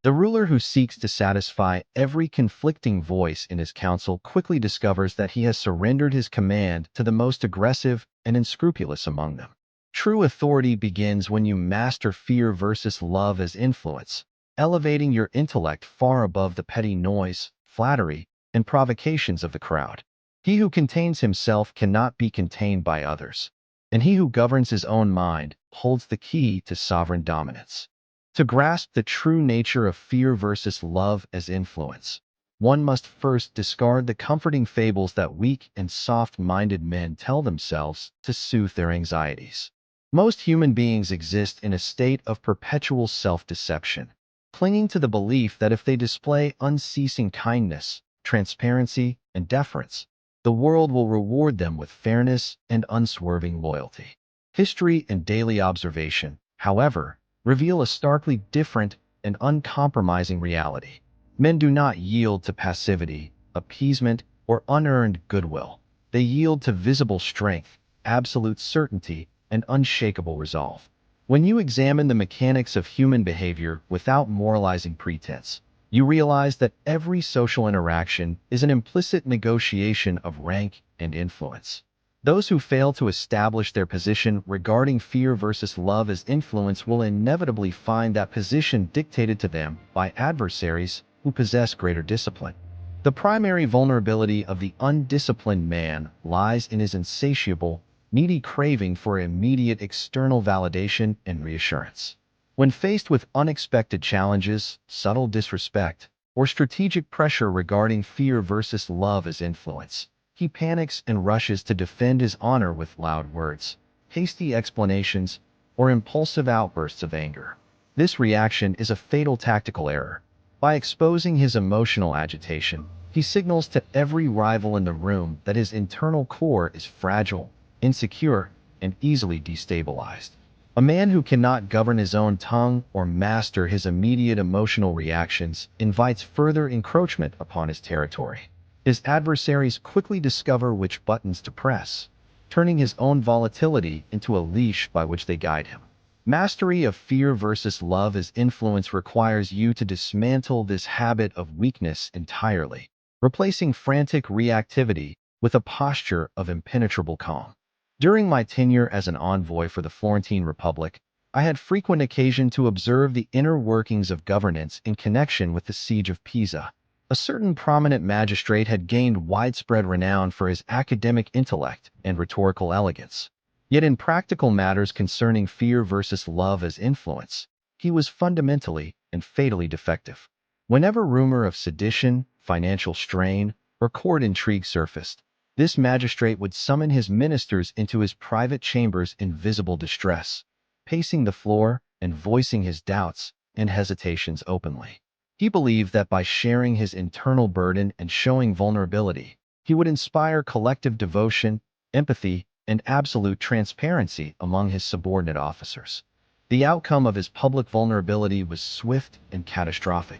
The ruler who seeks to satisfy every conflicting voice in his council quickly discovers that he has surrendered his command to the most aggressive and unscrupulous among them. True authority begins when you master fear versus love as influence, elevating your intellect far above the petty noise, flattery, and provocations of the crowd. He who contains himself cannot be contained by others, and he who governs his own mind holds the key to sovereign dominance. To grasp the true nature of fear versus love as influence, one must first discard the comforting fables that weak and soft-minded men tell themselves to soothe their anxieties. Most human beings exist in a state of perpetual self-deception, clinging to the belief that if they display unceasing kindness, transparency, and deference, the world will reward them with fairness and unswerving loyalty. History and daily observation, however, reveal a starkly different and uncompromising reality. Men do not yield to passivity, appeasement, or unearned goodwill. They yield to visible strength, absolute certainty, and unshakable resolve. When you examine the mechanics of human behavior without moralizing pretense, you realize that every social interaction is an implicit negotiation of rank and influence. Those who fail to establish their position regarding fear versus love as influence will inevitably find that position dictated to them by adversaries who possess greater discipline. The primary vulnerability of the undisciplined man lies in his insatiable, needy craving for immediate external validation and reassurance. When faced with unexpected challenges, subtle disrespect, or strategic pressure regarding fear versus love as influence, he panics and rushes to defend his honor with loud words, hasty explanations, or impulsive outbursts of anger. This reaction is a fatal tactical error. By exposing his emotional agitation, he signals to every rival in the room that his internal core is fragile, insecure, and easily destabilized. A man who cannot govern his own tongue or master his immediate emotional reactions invites further encroachment upon his territory. His adversaries quickly discover which buttons to press, turning his own volatility into a leash by which they guide him. Mastery of fear versus love as influence requires you to dismantle this habit of weakness entirely, replacing frantic reactivity with a posture of impenetrable calm. During my tenure as an envoy for the Florentine Republic, I had frequent occasion to observe the inner workings of governance in connection with the siege of Pisa. A certain prominent magistrate had gained widespread renown for his academic intellect and rhetorical elegance. Yet in practical matters concerning fear versus love as influence, he was fundamentally and fatally defective. Whenever rumor of sedition, financial strain, or court intrigue surfaced, this magistrate would summon his ministers into his private chambers in visible distress, pacing the floor and voicing his doubts and hesitations openly. He believed that by sharing his internal burden and showing vulnerability, he would inspire collective devotion, empathy, and absolute transparency among his subordinate officers. The outcome of his public vulnerability was swift and catastrophic.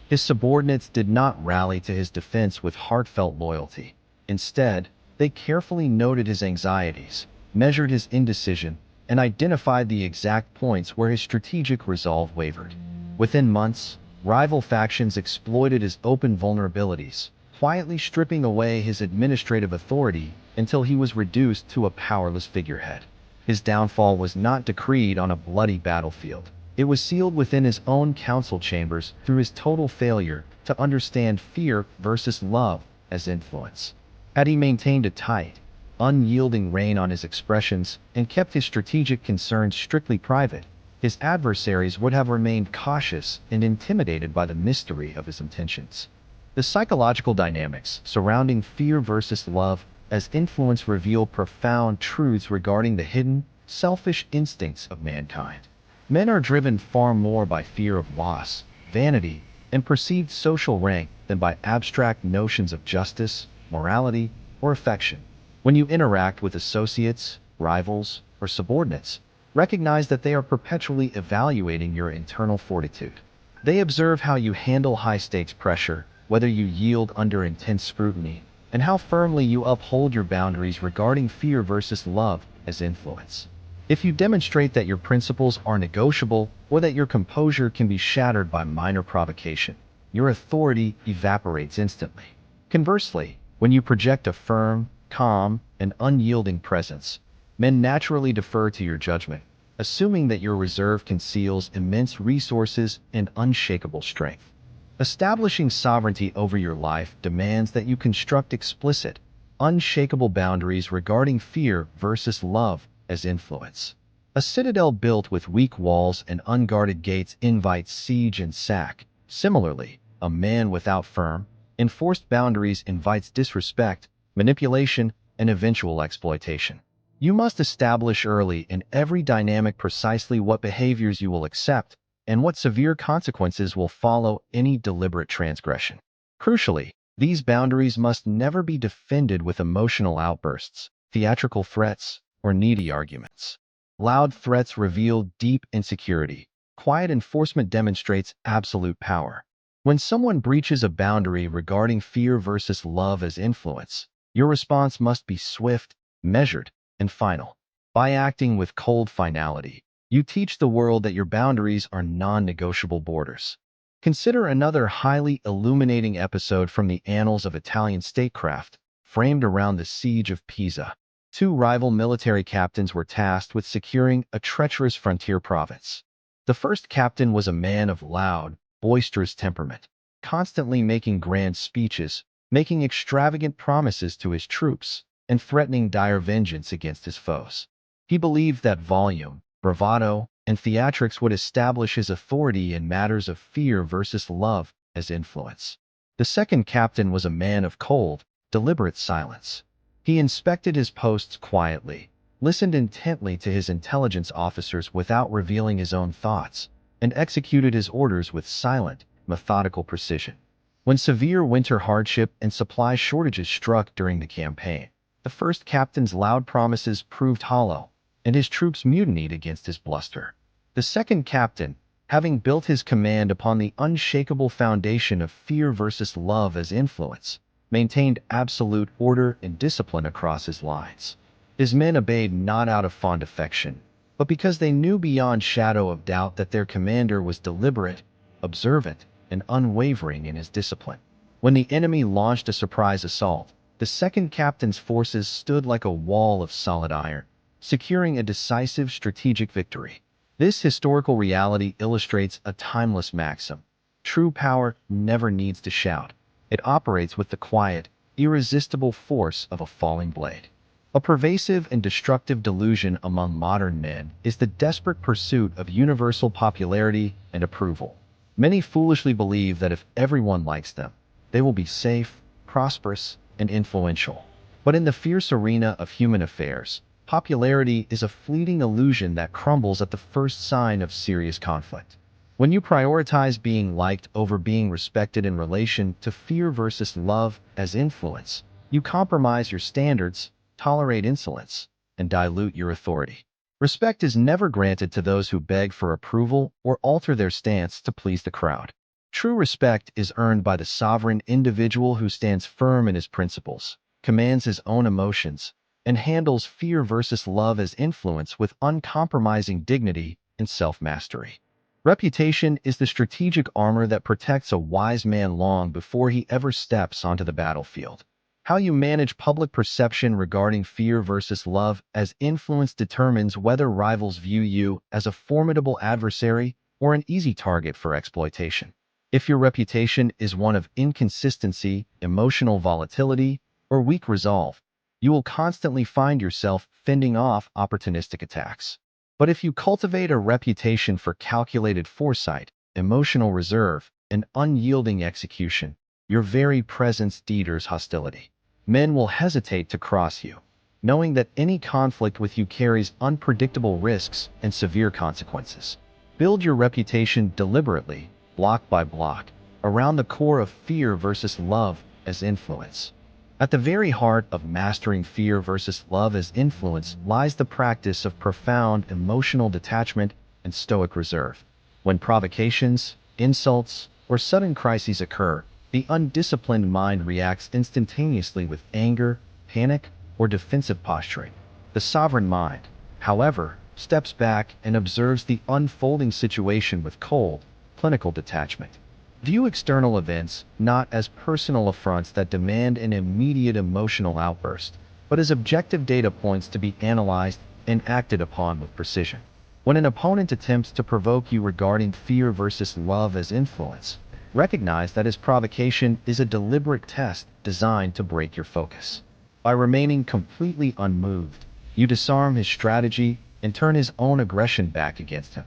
His subordinates did not rally to his defense with heartfelt loyalty. Instead, they carefully noted his anxieties, measured his indecision, and identified the exact points where his strategic resolve wavered. Within months, rival factions exploited his open vulnerabilities, quietly stripping away his administrative authority until he was reduced to a powerless figurehead. His downfall was not decreed on a bloody battlefield. It was sealed within his own council chambers through his total failure to understand fear versus love as influence. Had he maintained a tight, unyielding rein on his expressions and kept his strategic concerns strictly private, his adversaries would have remained cautious and intimidated by the mystery of his intentions. The psychological dynamics surrounding fear versus love as influence reveal profound truths regarding the hidden, selfish instincts of mankind. Men are driven far more by fear of loss, vanity, and perceived social rank than by abstract notions of justice, morality, or affection. When you interact with associates, rivals, or subordinates, recognize that they are perpetually evaluating your internal fortitude. They observe how you handle high-stakes pressure, whether you yield under intense scrutiny, and how firmly you uphold your boundaries regarding fear versus love as influence. If you demonstrate that your principles are negotiable or that your composure can be shattered by minor provocation, your authority evaporates instantly. Conversely, when you project a firm, calm, and unyielding presence, men naturally defer to your judgment, assuming that your reserve conceals immense resources and unshakable strength. Establishing sovereignty over your life demands that you construct explicit, unshakable boundaries regarding fear versus love as influence. A citadel built with weak walls and unguarded gates invites siege and sack. Similarly, a man without firm, enforced boundaries invites disrespect, manipulation, and eventual exploitation. You must establish early in every dynamic precisely what behaviors you will accept and what severe consequences will follow any deliberate transgression. Crucially, these boundaries must never be defended with emotional outbursts, theatrical threats, or needy arguments. Loud threats reveal deep insecurity. Quiet enforcement demonstrates absolute power. When someone breaches a boundary regarding fear versus love as influence, your response must be swift, measured, and final. By acting with cold finality, you teach the world that your boundaries are non-negotiable borders. Consider another highly illuminating episode from the annals of Italian statecraft, framed around the siege of Pisa. Two rival military captains were tasked with securing a treacherous frontier province. The first captain was a man of loud, boisterous temperament, constantly making grand speeches, making extravagant promises to his troops, and threatening dire vengeance against his foes. He believed that volume, bravado, and theatrics would establish his authority in matters of fear versus love as influence. The second captain was a man of cold, deliberate silence. He inspected his posts quietly, listened intently to his intelligence officers without revealing his own thoughts, and executed his orders with silent, methodical precision. When severe winter hardship and supply shortages struck during the campaign, the first captain's loud promises proved hollow, and his troops mutinied against his bluster. The second captain, having built his command upon the unshakable foundation of fear versus love as influence, maintained absolute order and discipline across his lines. His men obeyed not out of fond affection, but because they knew beyond shadow of doubt that their commander was deliberate, observant, and unwavering in his discipline. When the enemy launched a surprise assault, the second captain's forces stood like a wall of solid iron, securing a decisive strategic victory. This historical reality illustrates a timeless maxim. True power never needs to shout. It operates with the quiet, irresistible force of a falling blade. A pervasive and destructive delusion among modern men is the desperate pursuit of universal popularity and approval. Many foolishly believe that if everyone likes them, they will be safe, prosperous, and influential. But in the fierce arena of human affairs, popularity is a fleeting illusion that crumbles at the first sign of serious conflict. When you prioritize being liked over being respected in relation to fear versus love as influence, you compromise your standards, tolerate insolence, and dilute your authority. Respect is never granted to those who beg for approval or alter their stance to please the crowd. True respect is earned by the sovereign individual who stands firm in his principles, commands his own emotions, and handles fear versus love as influence with uncompromising dignity and self-mastery. Reputation is the strategic armor that protects a wise man long before he ever steps onto the battlefield. How you manage public perception regarding fear versus love as influence determines whether rivals view you as a formidable adversary or an easy target for exploitation. If your reputation is one of inconsistency, emotional volatility, or weak resolve, you will constantly find yourself fending off opportunistic attacks. But if you cultivate a reputation for calculated foresight, emotional reserve, and unyielding execution, your very presence deters hostility. Men will hesitate to cross you, knowing that any conflict with you carries unpredictable risks and severe consequences. Build your reputation deliberately, block by block, around the core of fear versus love as influence. At the very heart of mastering fear versus love as influence lies the practice of profound emotional detachment and stoic reserve. When provocations, insults, or sudden crises occur, the undisciplined mind reacts instantaneously with anger, panic, or defensive posturing. The sovereign mind, however, steps back and observes the unfolding situation with cold, clinical detachment. View external events not as personal affronts that demand an immediate emotional outburst, but as objective data points to be analyzed and acted upon with precision. When an opponent attempts to provoke you regarding fear versus love as influence, recognize that his provocation is a deliberate test designed to break your focus. By remaining completely unmoved, you disarm his strategy and turn his own aggression back against him.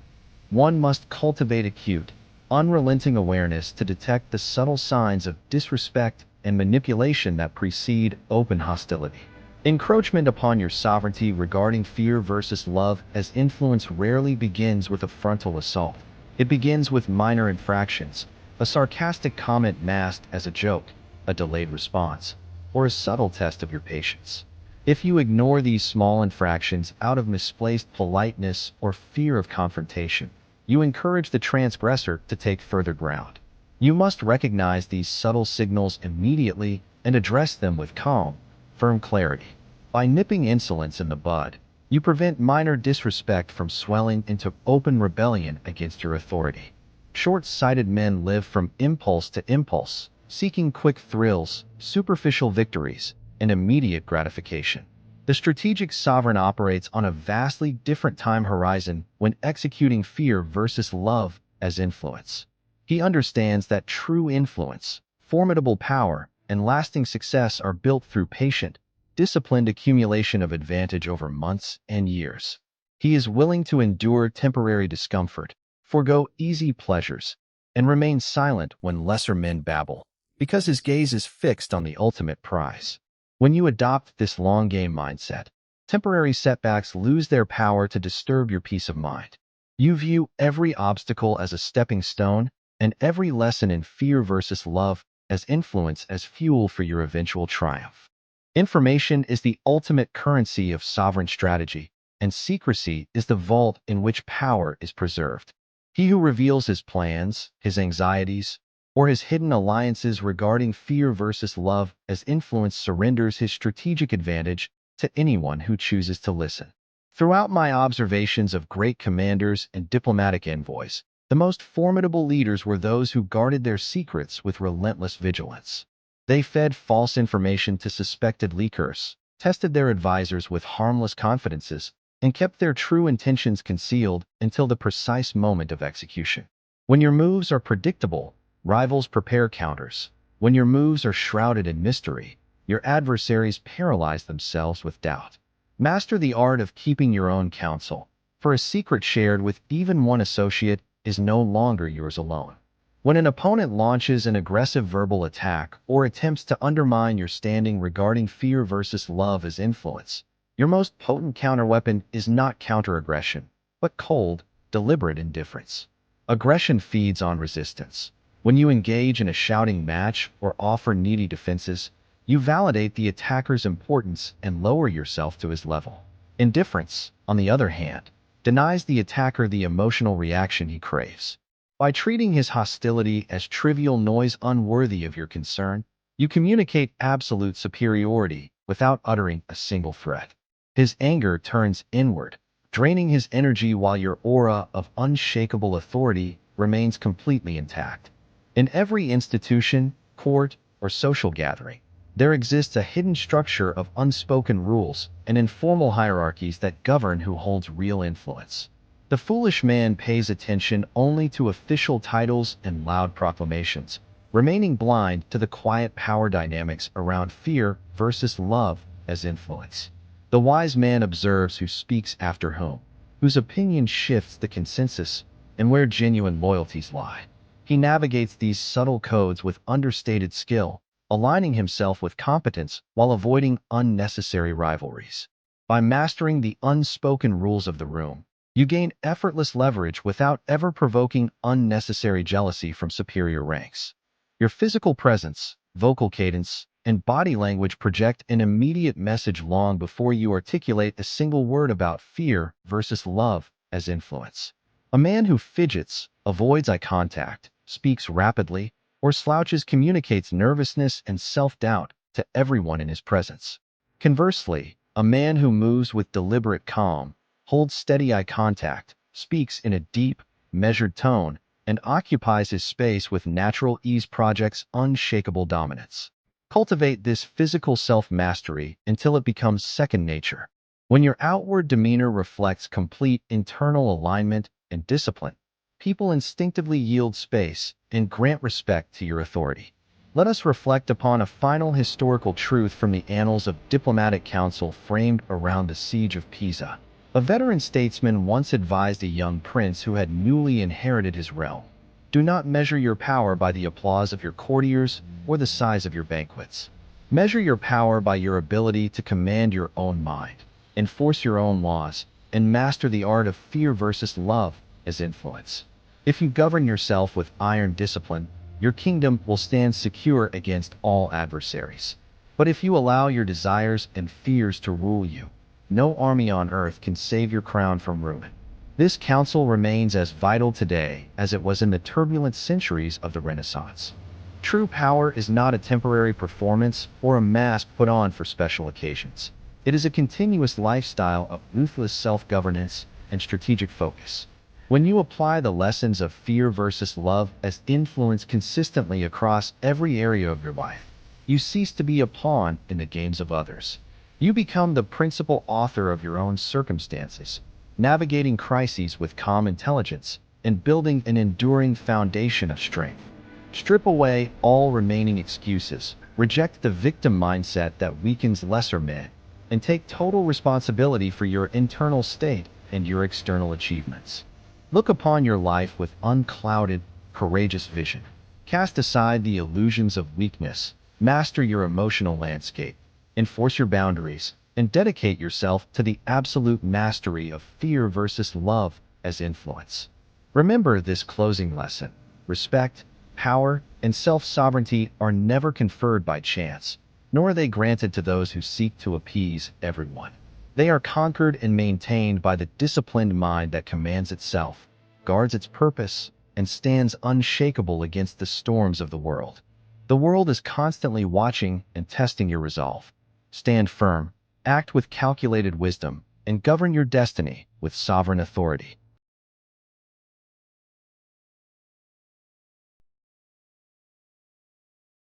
One must cultivate acute, unrelenting awareness to detect the subtle signs of disrespect and manipulation that precede open hostility. Encroachment upon your sovereignty regarding fear versus love as influence rarely begins with a frontal assault. It begins with minor infractions, a sarcastic comment masked as a joke, a delayed response, or a subtle test of your patience. If you ignore these small infractions out of misplaced politeness or fear of confrontation, you encourage the transgressor to take further ground. You must recognize these subtle signals immediately and address them with calm, firm clarity. By nipping insolence in the bud, you prevent minor disrespect from swelling into open rebellion against your authority. Short-sighted men live from impulse to impulse, seeking quick thrills, superficial victories, and immediate gratification. The strategic sovereign operates on a vastly different time horizon when executing fear versus love as influence. He understands that true influence, formidable power, and lasting success are built through patient, disciplined accumulation of advantage over months and years. He is willing to endure temporary discomfort, forego easy pleasures, and remain silent when lesser men babble, because his gaze is fixed on the ultimate prize. When you adopt this long-game mindset, temporary setbacks lose their power to disturb your peace of mind. You view every obstacle as a stepping stone, and every lesson in fear versus love as influence as fuel for your eventual triumph. Information is the ultimate currency of sovereign strategy, and secrecy is the vault in which power is preserved. He who reveals his plans, his anxieties, or his hidden alliances regarding fear versus love as influence surrenders his strategic advantage to anyone who chooses to listen. Throughout my observations of great commanders and diplomatic envoys, the most formidable leaders were those who guarded their secrets with relentless vigilance. They fed false information to suspected leakers, tested their advisors with harmless confidences, and kept their true intentions concealed until the precise moment of execution. When your moves are predictable, rivals prepare counters. When your moves are shrouded in mystery, your adversaries paralyze themselves with doubt. Master the art of keeping your own counsel, for a secret shared with even one associate is no longer yours alone. When an opponent launches an aggressive verbal attack or attempts to undermine your standing regarding fear versus love as influence, your most potent counterweapon is not counteraggression, but cold, deliberate indifference. Aggression feeds on resistance. When you engage in a shouting match or offer needy defenses, you validate the attacker's importance and lower yourself to his level. Indifference, on the other hand, denies the attacker the emotional reaction he craves. By treating his hostility as trivial noise unworthy of your concern, you communicate absolute superiority without uttering a single threat. His anger turns inward, draining his energy while your aura of unshakable authority remains completely intact. In every institution, court, or social gathering, there exists a hidden structure of unspoken rules and informal hierarchies that govern who holds real influence. The foolish man pays attention only to official titles and loud proclamations, remaining blind to the quiet power dynamics around fear versus love as influence. The wise man observes who speaks after whom, whose opinion shifts the consensus, and where genuine loyalties lie. He navigates these subtle codes with understated skill, aligning himself with competence while avoiding unnecessary rivalries. By mastering the unspoken rules of the room, you gain effortless leverage without ever provoking unnecessary jealousy from superior ranks. Your physical presence, vocal cadence, and body language project an immediate message long before you articulate a single word about fear versus love as influence. A man who fidgets, avoids eye contact, speaks rapidly, or slouches communicates nervousness and self-doubt to everyone in his presence. Conversely, a man who moves with deliberate calm, holds steady eye contact, speaks in a deep, measured tone, and occupies his space with natural ease projects unshakable dominance. Cultivate this physical self-mastery until it becomes second nature. When your outward demeanor reflects complete internal alignment and discipline, people instinctively yield space and grant respect to your authority. Let us reflect upon a final historical truth from the annals of diplomatic counsel framed around the siege of Pisa. A veteran statesman once advised a young prince who had newly inherited his realm: "Do not measure your power by the applause of your courtiers or the size of your banquets. Measure your power by your ability to command your own mind, enforce your own laws, and master the art of fear versus love as influence. If you govern yourself with iron discipline, your kingdom will stand secure against all adversaries. But if you allow your desires and fears to rule you, no army on earth can save your crown from ruin." This counsel remains as vital today as it was in the turbulent centuries of the Renaissance. True power is not a temporary performance or a mask put on for special occasions. It is a continuous lifestyle of ruthless self-governance and strategic focus. When you apply the lessons of fear versus love as influence consistently across every area of your life, you cease to be a pawn in the games of others. You become the principal author of your own circumstances, navigating crises with calm intelligence and building an enduring foundation of strength. Strip away all remaining excuses, reject the victim mindset that weakens lesser men, and take total responsibility for your internal state and your external achievements. Look upon your life with unclouded, courageous vision. Cast aside the illusions of weakness, master your emotional landscape, enforce your boundaries, and dedicate yourself to the absolute mastery of fear versus love as influence. Remember this closing lesson: respect, power, and self-sovereignty are never conferred by chance, nor are they granted to those who seek to appease everyone. They are conquered and maintained by the disciplined mind that commands itself, guards its purpose, and stands unshakable against the storms of the world. The world is constantly watching and testing your resolve. Stand firm, act with calculated wisdom, and govern your destiny with sovereign authority.